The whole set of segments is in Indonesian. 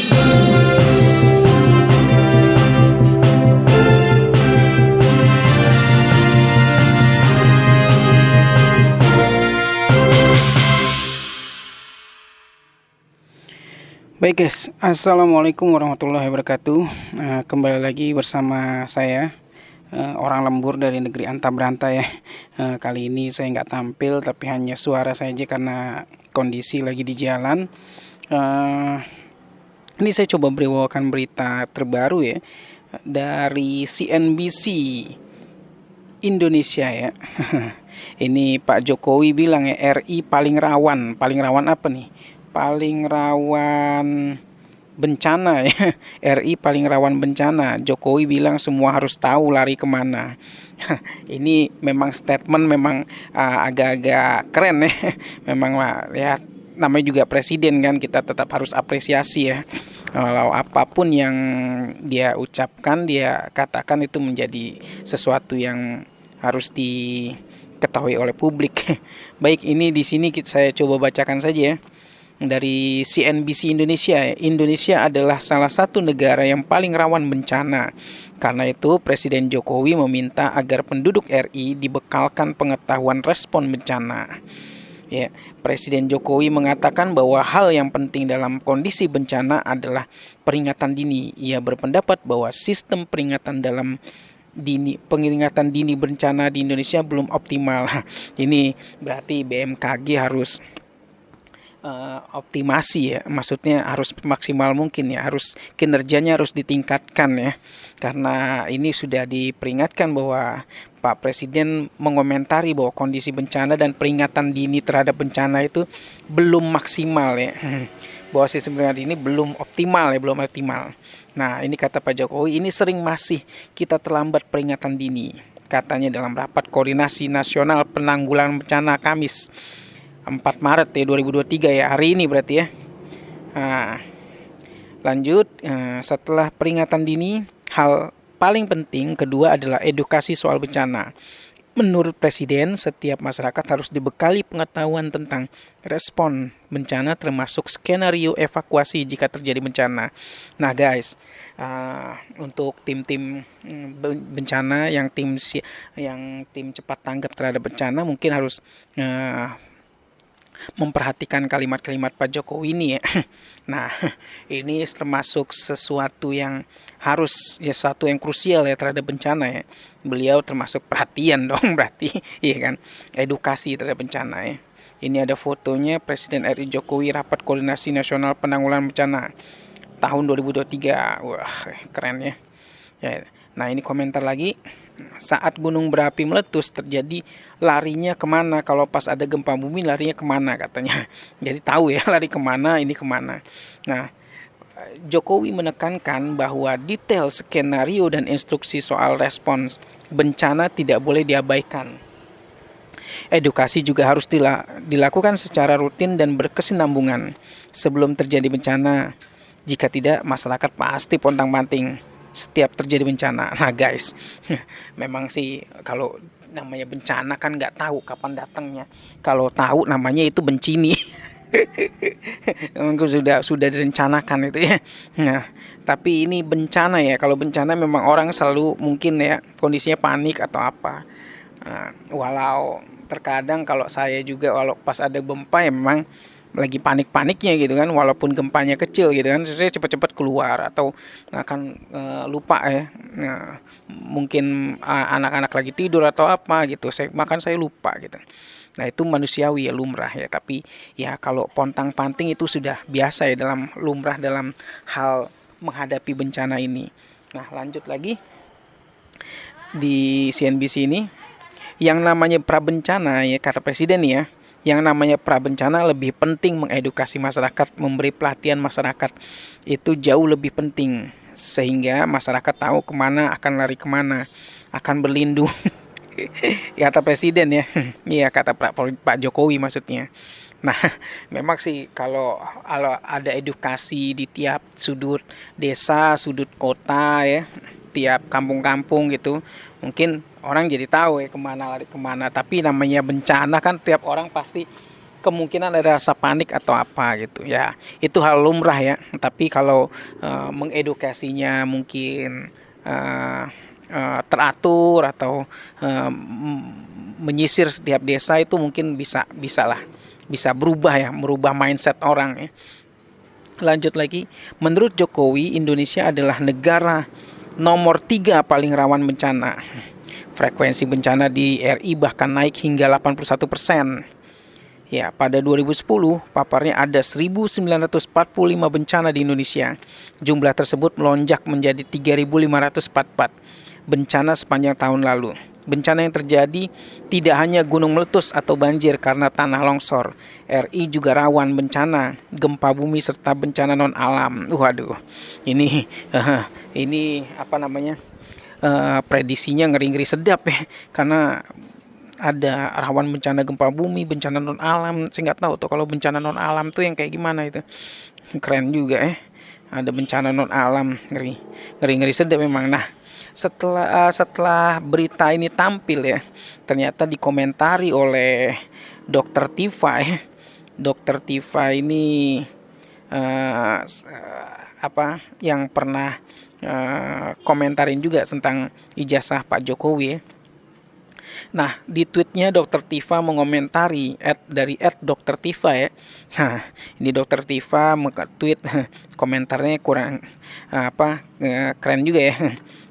Baik guys, assalamualaikum warahmatullahi wabarakatuh. Kembali lagi bersama saya, orang lembur dari negeri Anta Beranta ya. Kali ini saya nggak tampil, tapi hanya suara saja karena kondisi lagi di jalan. Ini saya coba bawakan berita terbaru ya dari CNBC Indonesia ya. Ini Pak Jokowi bilang ya, RI paling rawan apa nih? Paling rawan bencana ya. RI paling rawan bencana. Jokowi bilang semua harus tahu lari kemana. Ini memang statement memang agak-agak keren ya. Memang ya namanya juga presiden kan, kita tetap harus apresiasi ya. Kalau apapun yang dia ucapkan, dia katakan itu menjadi sesuatu yang harus diketahui oleh publik. Baik, ini di sini saya coba bacakan saja ya. Dari CNBC Indonesia, Indonesia adalah salah satu negara yang paling rawan bencana. Karena itu Presiden Jokowi meminta agar penduduk RI dibekalkan pengetahuan respon bencana. Ya, Presiden Jokowi mengatakan bahwa hal yang penting dalam kondisi bencana adalah peringatan dini. Ia berpendapat bahwa sistem peringatan dini bencana di Indonesia belum optimal. Ini berarti BMKG harus optimasi ya, maksudnya harus maksimal mungkin ya, harus kinerjanya harus ditingkatkan ya, karena ini sudah diperingatkan bahwa Pak Presiden mengomentari bahwa kondisi bencana dan peringatan dini terhadap bencana itu belum maksimal ya, bahwa sistem peringatan ini belum optimal. Nah, ini kata Pak Jokowi, ini sering masih kita terlambat peringatan dini, katanya dalam rapat koordinasi nasional penanggulangan bencana Kamis 4 Maret ya 2023 ya, hari ini berarti ya. Nah, lanjut, setelah peringatan dini, hal paling penting kedua adalah edukasi soal bencana. Menurut Presiden, setiap masyarakat harus dibekali pengetahuan tentang respon bencana termasuk skenario evakuasi jika terjadi bencana. Nah guys, untuk tim-tim bencana yang tim cepat tanggap terhadap bencana mungkin harus memperhatikan kalimat-kalimat Pak Jokowi ini ya. Nah, ini termasuk sesuatu yang harus ya, satu yang krusial ya terhadap bencana ya. Beliau termasuk perhatian dong berarti, iya kan, edukasi terhadap bencana ya. Ini ada fotonya Presiden RI Jokowi rapat koordinasi nasional penanggulangan bencana tahun 2023. Wah, keren ya. Nah, ini komentar lagi. Saat gunung berapi meletus terjadi larinya kemana, kalau pas ada gempa bumi larinya kemana katanya. Jadi tahu ya lari kemana, ini kemana. Nah, Jokowi menekankan bahwa detail skenario dan instruksi soal respons bencana tidak boleh diabaikan. Edukasi juga harus dilakukan secara rutin dan berkesinambungan sebelum terjadi bencana. Jika tidak, masyarakat pasti pontang-panting setiap terjadi bencana. Nah guys, memang sih kalau namanya bencana kan nggak tahu kapan datangnya. Kalau tahu namanya itu bencini. sudah direncanakan itu ya. Nah, tapi ini bencana ya. Kalau bencana memang orang selalu mungkin ya kondisinya panik atau apa. Nah, walau terkadang kalau saya juga walau pas ada gempa ya memang lagi panik-paniknya gitu kan, walaupun gempanya kecil gitu kan, saya cepat-cepat keluar atau akan lupa ya. Nah, mungkin anak-anak lagi tidur atau apa gitu, saya lupa gitu. Nah, itu manusiawi ya, lumrah ya. Tapi ya kalau pontang-panting itu sudah biasa ya, dalam lumrah dalam hal menghadapi bencana ini. Nah, lanjut lagi di CNBC ini, yang namanya prabencana ya, kata Presiden ya, yang namanya prabencana lebih penting mengedukasi masyarakat, memberi pelatihan masyarakat itu jauh lebih penting sehingga masyarakat tahu kemana, akan lari kemana, akan berlindung. Kata Presiden ya, iya kata Pak Jokowi maksudnya. Nah, memang sih kalau ada edukasi di tiap sudut desa, sudut kota ya, tiap kampung-kampung gitu, mungkin orang jadi tahu ya kemana lari kemana. Tapi namanya bencana kan tiap orang pasti kemungkinan ada rasa panik atau apa gitu ya, itu hal lumrah ya. Tapi kalau mengedukasinya mungkin teratur atau menyisir setiap desa, itu mungkin bisa berubah ya, merubah mindset orang ya. Lanjut lagi, menurut Jokowi, Indonesia adalah negara nomor 3 paling rawan bencana. Frekuensi bencana di RI bahkan naik hingga 81%. Ya, pada 2010, paparnya ada 1.945 bencana di Indonesia. Jumlah tersebut melonjak menjadi 3.544 bencana sepanjang tahun lalu. Bencana yang terjadi tidak hanya gunung meletus atau banjir karena tanah longsor. RI juga rawan bencana gempa bumi serta bencana non alam. Waduh, ini apa namanya? Prediksinya ngeri-ngeri sedap ya, karena ada rawan bencana gempa bumi, bencana non alam. Saya nggak tahu tuh kalau bencana non alam tuh yang kayak gimana itu. Keren juga ya. Ada bencana non alam, ngeri sedap memang. Nah, setelah berita ini tampil ya, ternyata dikomentari oleh Dokter Tifa ya. Dokter Tifa ini apa yang pernah komentarin juga tentang ijazah Pak Jokowi ya. Nah, di tweetnya Dokter Tifa mengomentari dari @Dokter Tifa ya. Nah, ini Dokter Tifa tweet komentarnya kurang keren juga ya.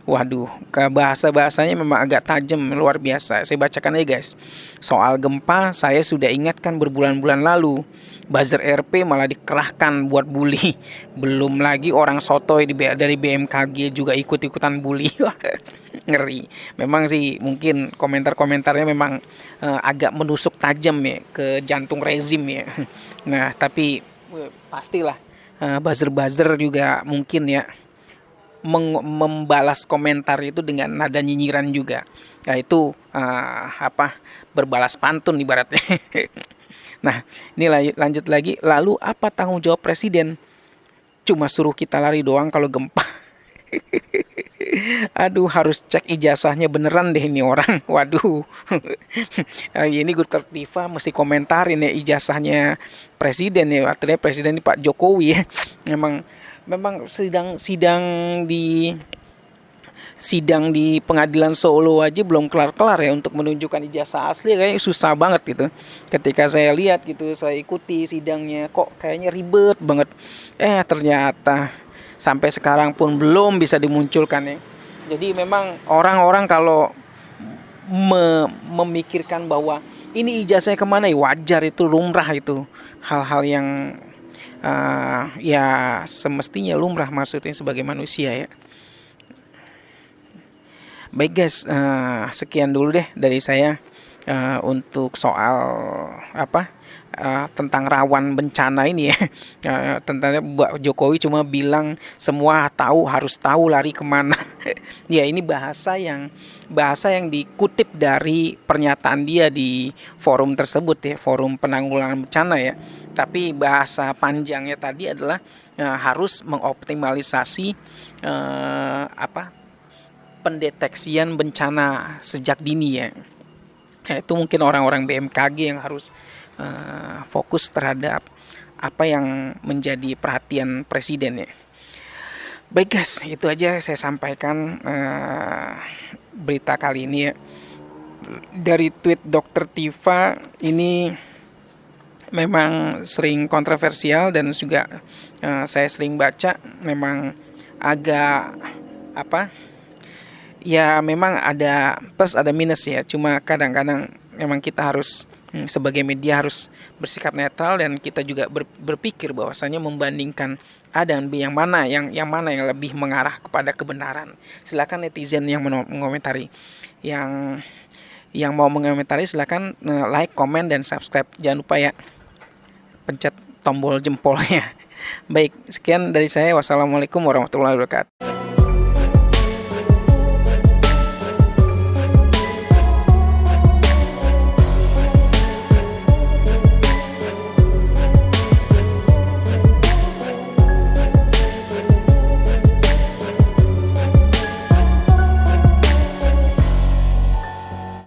Waduh, ke bahasanya memang agak tajam, luar biasa. Saya bacakan aja guys. Soal gempa, saya sudah ingatkan berbulan-bulan lalu. Buzzer RP malah dikerahkan buat bully. Belum lagi orang sotoy dari BMKG juga ikut-ikutan bully. Ngeri. Memang sih mungkin komentar-komentarnya memang agak menusuk tajam ya ke jantung rezim ya. Nah, tapi pastilah buzzer-buzzer juga mungkin ya membalas komentar itu dengan nada nyinyiran juga, yaitu berbalas pantun ibaratnya. Nah, ini lanjut lagi. Lalu apa tanggung jawab presiden? Cuma suruh kita lari doang kalau gempa. Aduh, harus cek ijazahnya beneran deh ini orang. Waduh. Ini Dokter Tifa mesti komentarin ya ijazahnya presiden ya. Artinya presiden ini Pak Jokowi ya. Memang sidang di pengadilan Solo aja belum kelar-kelar ya untuk menunjukkan ijazah asli, kayaknya susah banget gitu. Ketika saya lihat gitu, saya ikuti sidangnya, kok kayaknya ribet banget. Ternyata sampai sekarang pun belum bisa dimunculkan ya. Jadi memang orang-orang kalau memikirkan bahwa ini ijazahnya kemana ya, wajar, itu lumrah, itu hal-hal yang ya semestinya lumrah maksudnya sebagai manusia ya. Baik guys, sekian dulu deh dari saya untuk soal tentang rawan bencana ini ya. Tentang Mbak Jokowi cuma bilang semua tahu, harus tahu lari kemana. Ya, ini bahasa yang dikutip dari pernyataan dia di forum tersebut ya, forum penanggulangan bencana ya. Tapi bahasa panjangnya tadi adalah harus mengoptimalisasi pendeteksian bencana sejak dini ya. Itu mungkin orang-orang BMKG yang harus fokus terhadap apa yang menjadi perhatian presiden ya. Baik guys, itu aja saya sampaikan berita kali ini ya. Dari tweet Dokter Tifa ini memang sering kontroversial dan juga saya sering baca, memang agak ya memang ada plus ada minus ya. Cuma kadang-kadang memang kita harus sebagai media harus bersikap netral, dan kita juga berpikir bahwasanya membandingkan A dan B, yang mana yang lebih mengarah kepada kebenaran. Silakan netizen yang mengomentari, yang mau mengomentari silakan like, komen, dan subscribe. Jangan lupa ya pencet tombol jempolnya. Baik, sekian dari saya. Wassalamualaikum warahmatullahi wabarakatuh.